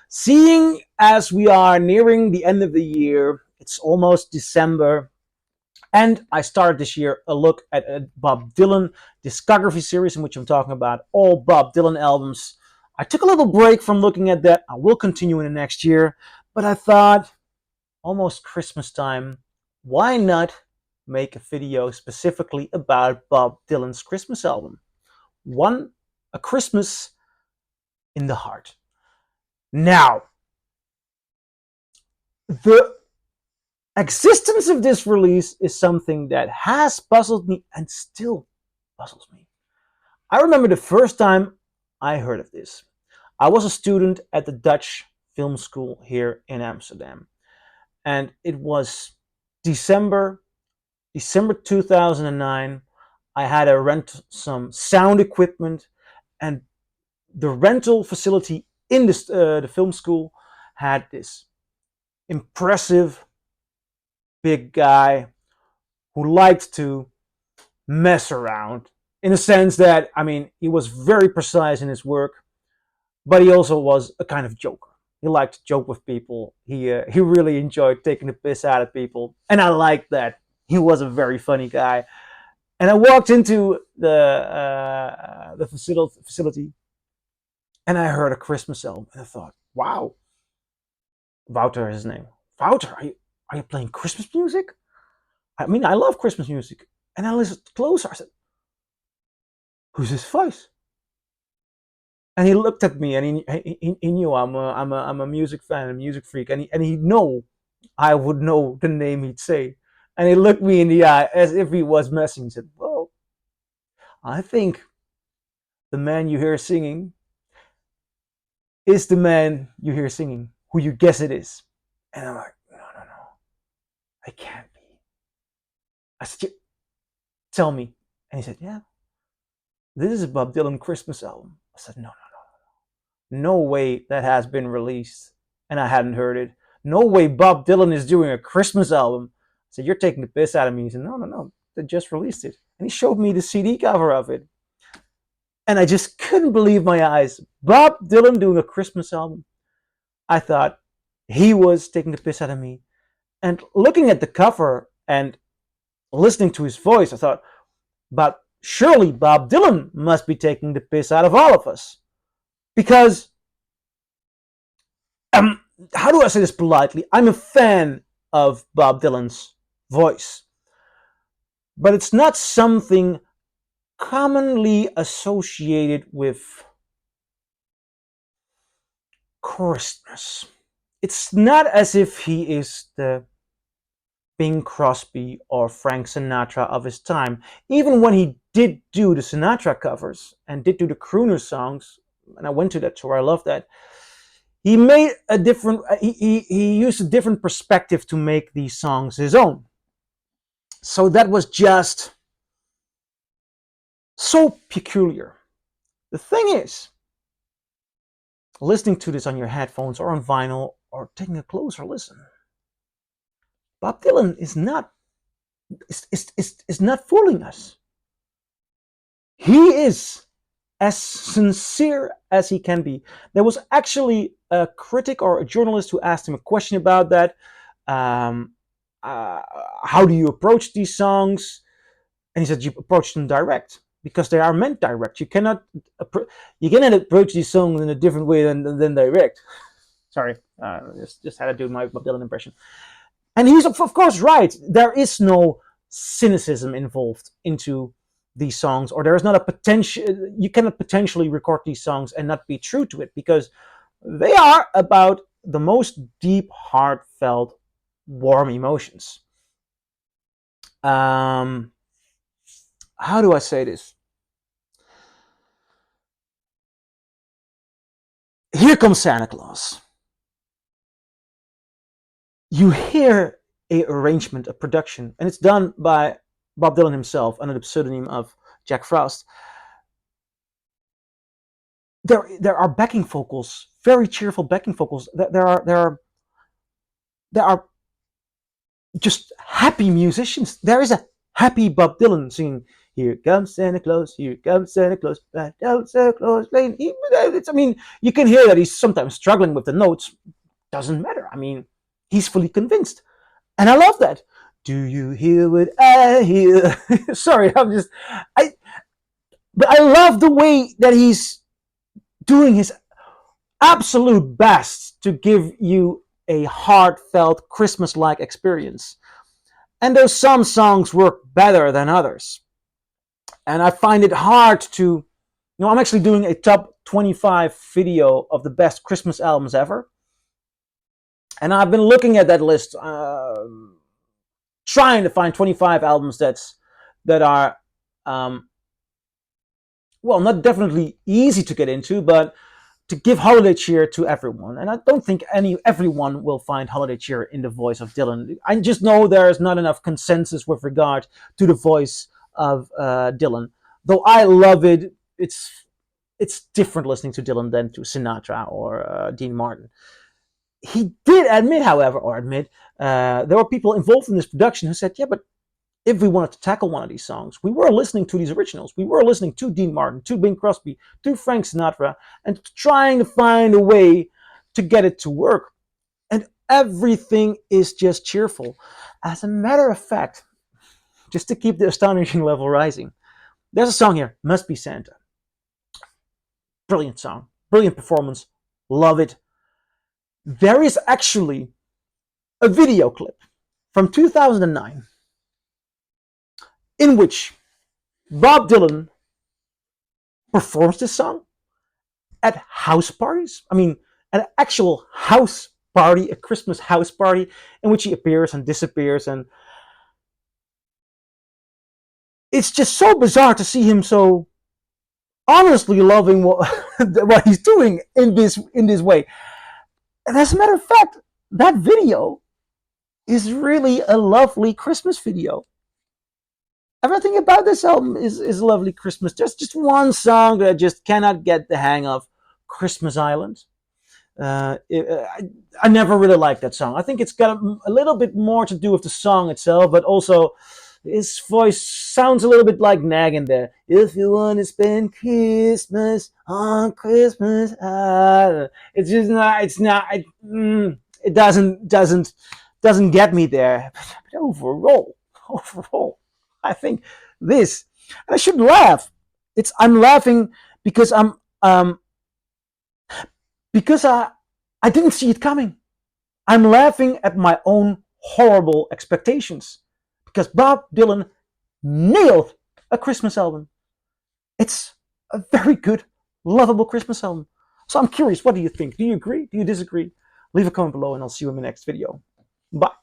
Seeing as we are nearing the end of the year, it's almost December, and I started this year a look at a Bob Dylan discography series in which I'm talking about all Bob Dylan albums. I took a little break from looking at that. I will continue in the next year, but I thought almost Christmas time, why not make a video specifically about Bob Dylan's Christmas album? One, A Christmas in the Heart. Now, the existence of this release is something that has puzzled me and still puzzles me. I remember the first time I heard of this. I was a student at the Dutch film school here in Amsterdam, and it was December 2009. I had to rent some sound equipment, and the rental facility in the film school had this impressive big guy who liked to mess around, in a sense that, I mean, he was very precise in his work, but he also was a kind of joker. He liked to joke with people. He really enjoyed taking the piss out of people, and I liked that. He was a very funny guy. And I walked into the facility, and I heard a Christmas album, and I thought, wow, Wouter is his name. Wouter, are you playing Christmas music? I mean, I love Christmas music. And I listened closer. I said, who's this voice? And he looked at me, and he knew I'm a music fan, a music freak, and he know I would know the name he'd say. And he looked me in the eye as if he was messing. He said, well, I think the man you hear singing is the man you hear singing, who you guess it is. And I'm like, no, I can't be. I said, tell me. And he said, yeah, this is a Bob Dylan Christmas album. I said, no way that has been released and I hadn't heard it. No way Bob Dylan is doing a Christmas album. I said, you're taking the piss out of me. He said, no, they just released it. And he showed me the CD cover of it. And I just couldn't believe my eyes. Bob Dylan doing a Christmas album. I thought he was taking the piss out of me. And looking at the cover and listening to his voice, I thought, but surely Bob Dylan must be taking the piss out of all of us. Because, how do I say this politely? I'm a fan of Bob Dylan's voice. But it's not something commonly associated with Christmas. It's not as if he is the Bing Crosby or Frank Sinatra of his time. Even when he did do the Sinatra covers and did do the crooner songs, and I went to that tour, I love that, he made a different, he used a different perspective to make these songs his own. So that was just so peculiar. The thing is, listening to this on your headphones or on vinyl or taking a closer listen, Bob Dylan is not fooling us. He is as sincere as he can be. There was actually a critic or a journalist who asked him a question about that. How do you approach these songs? And he said, you approach them direct, because they are meant direct. You cannot approach these songs in a different way than direct. Sorry, just had to do my Bob Dylan impression. And he's of course right. There is no cynicism involved into these songs, or there is not a potential. You cannot potentially record these songs and not be true to it, because they are about the most deep, heartfelt, warm emotions. How do I say this? Here Comes Santa Claus. You hear a arrangement, a production, and it's done by Bob Dylan himself under the pseudonym of Jack Frost. There are backing vocals, very cheerful backing vocals. There are just happy musicians. There is a happy Bob Dylan singing Here comes Santa Claus, here comes Santa Claus, right down Santa Claus Lane. I mean, you can hear that he's sometimes struggling with the notes. Doesn't matter. I mean, he's fully convinced. And I love that. Do you hear what I hear? Sorry, I, but I love the way that he's doing his absolute best to give you a heartfelt Christmas-like experience. And there's some songs work better than others. And I find it hard to, I'm actually doing a top 25 video of the best Christmas albums ever. And I've been looking at that list, trying to find 25 albums that are, well, not definitely easy to get into, but to give holiday cheer to everyone. And I don't think everyone will find holiday cheer in the voice of Dylan. I just know there's not enough consensus with regard to the voice of Dylan. Though I love it, it's different listening to Dylan than to Sinatra or Dean Martin. He did admit, however, there were people involved in this production who said, yeah, but if we wanted to tackle one of these songs, we were listening to these originals. We were listening to Dean Martin, to Bing Crosby, to Frank Sinatra, and trying to find a way to get it to work. And everything is just cheerful. As a matter of fact, just to keep the astonishing level rising, there's a song here, Must Be Santa. Brilliant song, brilliant performance, love it. There is actually a video clip from 2009 in which Bob Dylan performs this song at house parties. I mean, an actual house party, a Christmas house party, in which he appears and disappears. And it's just so bizarre to see him so honestly loving what he's doing in this way. And as a matter of fact, that video is really a lovely Christmas video. Everything about this album is lovely Christmas. There's just one song that I just cannot get the hang of, Christmas Island. I never really liked that song. I think it's got a little bit more to do with the song itself, but also his voice sounds a little bit like nagging there. If you want to spend Christmas on Christmas Island. It's just not, it doesn't get me there. But overall, I think this, and I shouldn't laugh. I'm laughing because because I didn't see it coming. I'm laughing at my own horrible expectations because Bob Dylan nailed a Christmas album. It's a very good, lovable Christmas album. So I'm curious, what do you think? Do you agree? Do you disagree? Leave a comment below and I'll see you in my next video. Bye.